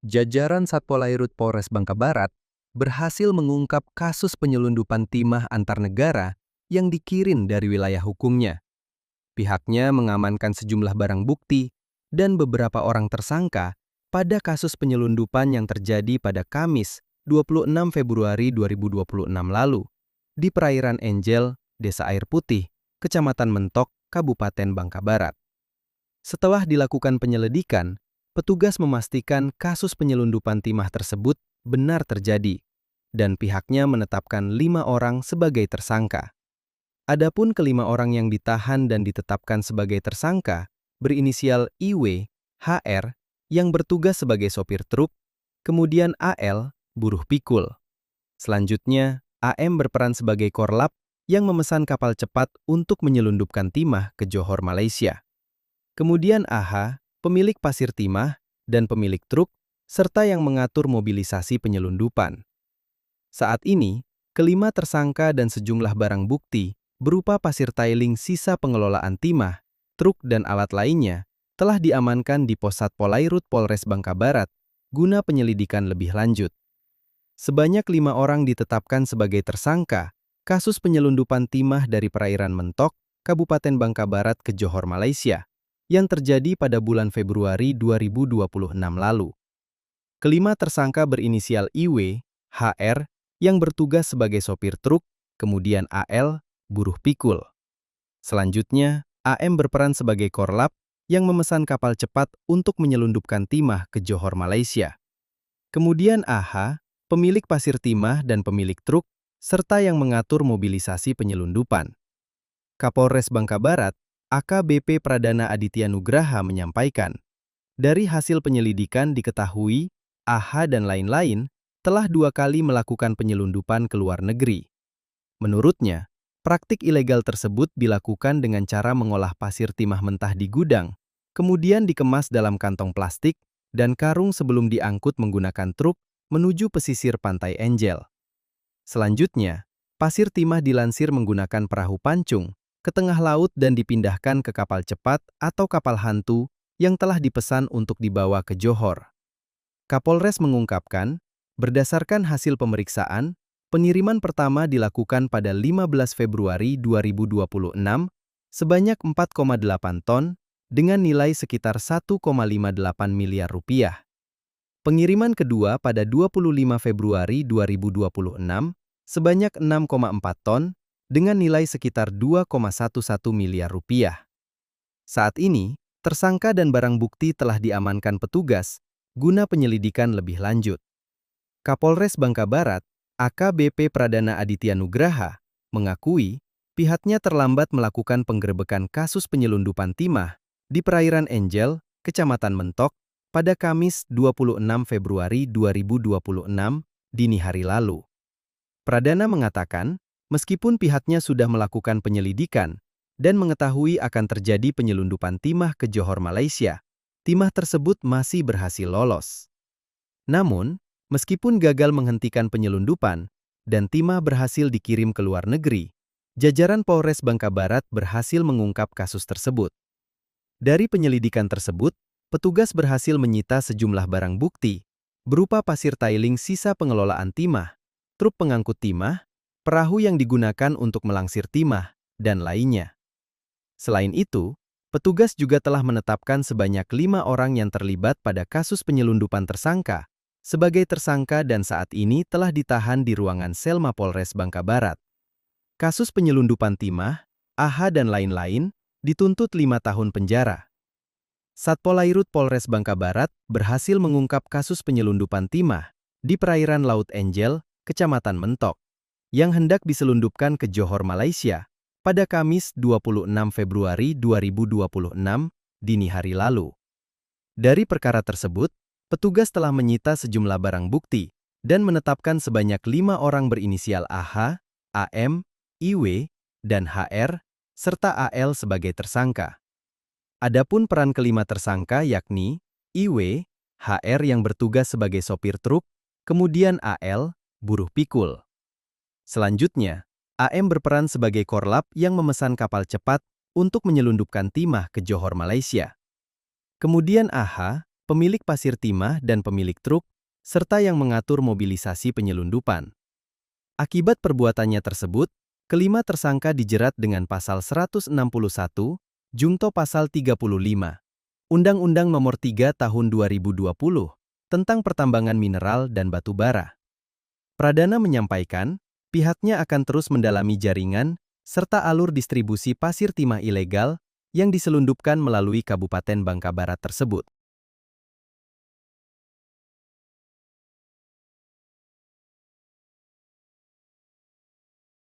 Jajaran Satpolairut Polres Bangka Barat berhasil mengungkap kasus penyelundupan timah antar negara yang dikirim dari wilayah hukumnya. Pihaknya mengamankan sejumlah barang bukti dan beberapa orang tersangka pada kasus penyelundupan yang terjadi pada Kamis 26 Februari 2026 lalu di perairan Angel, Desa Air Putih, Kecamatan Mentok, Kabupaten Bangka Barat. Setelah dilakukan penyelidikan, petugas memastikan kasus penyelundupan timah tersebut benar terjadi, dan pihaknya menetapkan 5 orang sebagai tersangka. Adapun kelima orang yang ditahan dan ditetapkan sebagai tersangka berinisial IW, HR, yang bertugas sebagai sopir truk, kemudian AL, buruh pikul. Selanjutnya, AM berperan sebagai korlap yang memesan kapal cepat untuk menyelundupkan timah ke Johor, Malaysia. Kemudian AH, pemilik pasir timah, dan pemilik truk, serta yang mengatur mobilisasi penyelundupan. Saat ini, kelima tersangka dan sejumlah barang bukti berupa pasir tiling sisa pengelolaan timah, truk dan alat lainnya telah diamankan di Pos Satpolairut Polres Bangka Barat guna penyelidikan lebih lanjut. Sebanyak 5 orang ditetapkan sebagai tersangka kasus penyelundupan timah dari perairan Mentok, Kabupaten Bangka Barat ke Johor, Malaysia, yang terjadi pada bulan Februari 2026 lalu. Kelima tersangka berinisial IW, HR, yang bertugas sebagai sopir truk, kemudian AL, buruh pikul. Selanjutnya, AM berperan sebagai korlap yang memesan kapal cepat untuk menyelundupkan timah ke Johor, Malaysia. Kemudian AH, pemilik pasir timah dan pemilik truk, serta yang mengatur mobilisasi penyelundupan. Kapolres Bangka Barat, AKBP Pradana Aditya Nugraha menyampaikan, dari hasil penyelidikan diketahui AH dan lain-lain telah 2 kali melakukan penyelundupan ke luar negeri. Menurutnya, praktik ilegal tersebut dilakukan dengan cara mengolah pasir timah mentah di gudang, kemudian dikemas dalam kantong plastik dan karung sebelum diangkut menggunakan truk menuju pesisir Pantai Angel. Selanjutnya, pasir timah dilansir menggunakan perahu pancung ke tengah laut dan dipindahkan ke kapal cepat atau kapal hantu yang telah dipesan untuk dibawa ke Johor. Kapolres mengungkapkan, berdasarkan hasil pemeriksaan, pengiriman pertama dilakukan pada 15 Februari 2026 sebanyak 4,8 ton dengan nilai sekitar 1,58 miliar rupiah. Pengiriman kedua pada 25 Februari 2026 sebanyak 6,4 ton dengan nilai sekitar 2,11 miliar rupiah. Saat ini, tersangka dan barang bukti telah diamankan petugas guna penyelidikan lebih lanjut. Kapolres Bangka Barat, AKBP Pradana Aditya Nugraha, mengakui pihaknya terlambat melakukan penggerebekan kasus penyelundupan timah di perairan Angel, Kecamatan Mentok, pada Kamis 26 Februari 2026 dini hari lalu. Pradana mengatakan, meskipun pihaknya sudah melakukan penyelidikan dan mengetahui akan terjadi penyelundupan timah ke Johor, Malaysia, timah tersebut masih berhasil lolos. Namun, meskipun gagal menghentikan penyelundupan dan timah berhasil dikirim ke luar negeri, jajaran Polres Bangka Barat berhasil mengungkap kasus tersebut. Dari penyelidikan tersebut, petugas berhasil menyita sejumlah barang bukti berupa pasir tiling sisa pengelolaan timah, truk pengangkut timah, perahu yang digunakan untuk melangsir timah, dan lainnya. Selain itu, petugas juga telah menetapkan sebanyak 5 orang yang terlibat pada kasus penyelundupan tersangka sebagai tersangka dan saat ini telah ditahan di ruangan sel Mapolres Bangka Barat. Kasus penyelundupan timah, AH dan lain-lain dituntut 5 tahun penjara. Satpolairut Polres Bangka Barat berhasil mengungkap kasus penyelundupan timah di perairan Laut Angel, Kecamatan Mentok, yang hendak diselundupkan ke Johor, Malaysia, pada Kamis 26 Februari 2026 dini hari lalu. Dari perkara tersebut, petugas telah menyita sejumlah barang bukti dan menetapkan sebanyak 5 orang berinisial AH, AM, IW, dan HR, serta AL sebagai tersangka. Adapun peran kelima tersangka yakni IW, HR yang bertugas sebagai sopir truk, kemudian AL, buruh pikul. Selanjutnya, AM berperan sebagai korlap yang memesan kapal cepat untuk menyelundupkan timah ke Johor, Malaysia. Kemudian AH, pemilik pasir timah dan pemilik truk, serta yang mengatur mobilisasi penyelundupan. Akibat perbuatannya tersebut, kelima tersangka dijerat dengan pasal 161, Junto pasal 35, Undang-Undang Nomor 3 Tahun 2020, tentang pertambangan mineral dan batu bara. Pradana menyampaikan, pihaknya akan terus mendalami jaringan serta alur distribusi pasir timah ilegal yang diselundupkan melalui Kabupaten Bangka Barat tersebut.